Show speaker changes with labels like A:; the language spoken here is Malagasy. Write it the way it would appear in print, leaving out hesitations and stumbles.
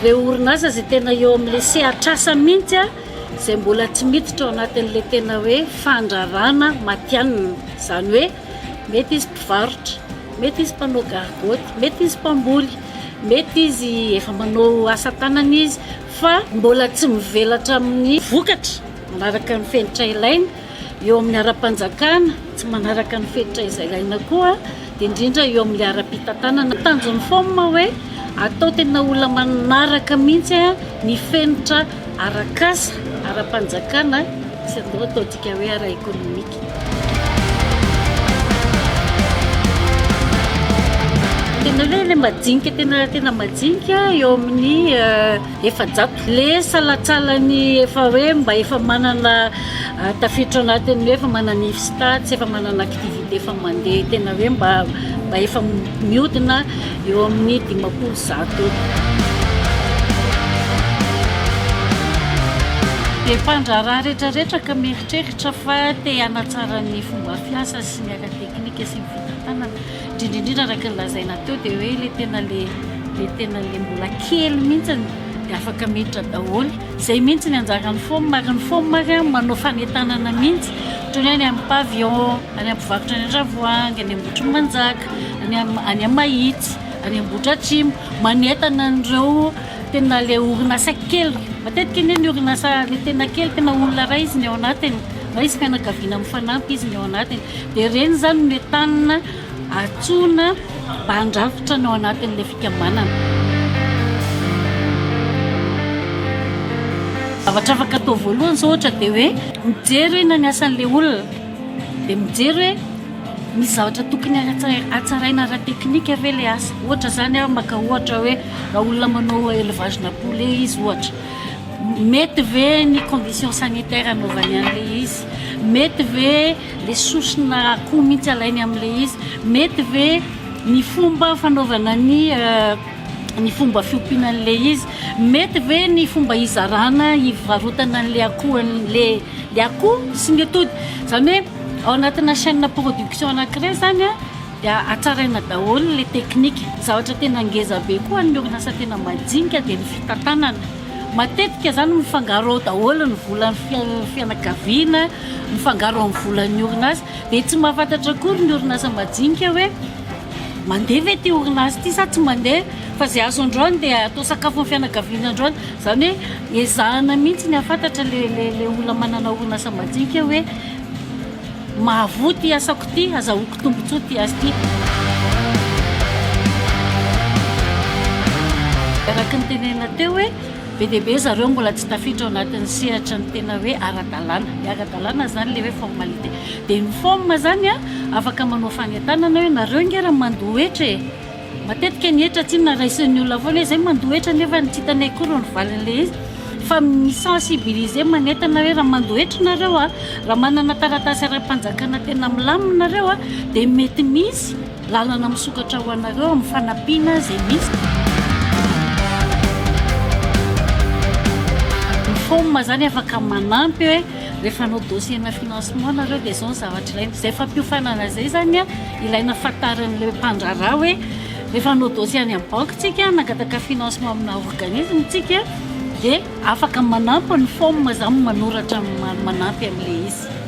A: le orinasa zay tena eo amin'le sehatrasa mihitsy a zay mbola tsy miditra ao anatin'le tena hoe fandrarana matianina, zany hoe mety izy mpivarotra, mety izy mpanao gargoty, mety izy mpamboly, mety izy efa manao asa tanana izy fa mbola tsy mivelatra amin'ny vokatra manaraka ny fenitra ilaina eo amin'ny ara-panjakana, tsy manaraka ny fenitra izay ilaina koa, dia indrindra eo amin'ny ara-pitantanana. Tanjony foana hoe atao tena olona manaraka mihitsy ny fenitra arak'asa ara-panjakana sy ataontsika hoe ara-ekonomika. Tena hoe le majinika tena majinika eo amin'ny efajato. Le salatsalany efa hoe mba efa manana tafiditra anatin'ny hoe efa manana ifstat, efa manana activité efa mandeha tena hoe mba efa mihodina eo amin'ny 500. Dia mpandraharaha rehetrarehetra ka mieritreritra fa te hanatsara ny fomba fiasa sy ny ara teknika sy ny fitantanana, indrindrindrindra araka ny lazaina teo dia hoe le tena le mbola kely mihitsy dia afaka miditra daholo. Izay mihitsy ny anjarany foamary manao fanentanana mihitsy toy ny any amin'ny pavillon, any amin'ny mpivarotra ny Ravoahangy, any Ambotry Manjaka, any amin'ny Mahitsy, any Ambotra Atsimo, manentana an'ireo tena le orinasa kely. Matetika ny orinasa le tena kely tena olona ray izy ny ao anatiny, na izy fianakaviana mifanampy izy ny ao anatiny, dia reny zany no entanina atsoina mba handrafitra ny ao anatin'ilay fikambanana. Zavatra afaka atao voalohany zao ohatra dia hoe mijery hoe na ny asan'ilay olona, dia mijery hoe misy zavatra tokony hatsaraina ara-teknika ve le asa. Ohatra zany maka ohatra hoe raha olona manao élevage na poulet izy ohatra, mety ve ny condition sanitaire anaovany an'le izy, mety ve le sosina akoho mihitsy alainy amin'le izy, mety ve ny fomba fanaovana ny fomba fiompianan'le izy, mety ve ny fomba izarana hivarotana an'le akoho le akoho sy ny atody. Zany hoe ao anatina chaîne production anankiray zany dia hatsaraina daholo le teknika. Zavatra tena ngeza be koa ny orinasa tena majinika dia ny fitantanana. Matetika zany mifangaro ao daholo ny volan'ny fianakaviana, mifangaro amin'ny volan'ny orinasa, dia tsy mahafantatra akory ny orinasa majinika hoe mandeha ve ty orinasa ty sa tsy mandeha, fa zay azo androany dia atao sakafo ny fianakaviana androany. Zany hoe ezahana mihitsy ny hafantatra le olona manana orinasa majinika hoe mahavoa ty asako ty, azahoako tombotsoa ty azy ty. Araka ny tenena teo hoe be dia be zareo mbola tsy tafiditra ao anatin'ny sehatra ny tena hoe ara-dalàna. Ny ara-dalàna zany le hoe formalité. Dia ny forme zany afaka manao fanentanana hoe nareo ngera mandohetra e. Matetika ny hetra tsy na raisin'ny olona foana hoe zay mandohetra nefa tsy hitanay akory ny valin'le izy. Fa misensibiliser manentana hoe raha mandohetra nareo raha manana taratasy ara-panjakana tena milamina nareo dia mety misy lalana misokatra ho anareo amin'ny fanampiana zay misy. Ny forme zany afaka manampy hoe rehefa anao dossier na financement nareo dia zao ny zavatra ilaina. Zay fampiofanana zay zany ilaina fantarin'le mpandraharaha hoe rehefa anao dossier any amin'ny banque tsika nangataka financement amina organisme tsika dia afaka manampy ny forme zany manoratra manampy amin'le izy.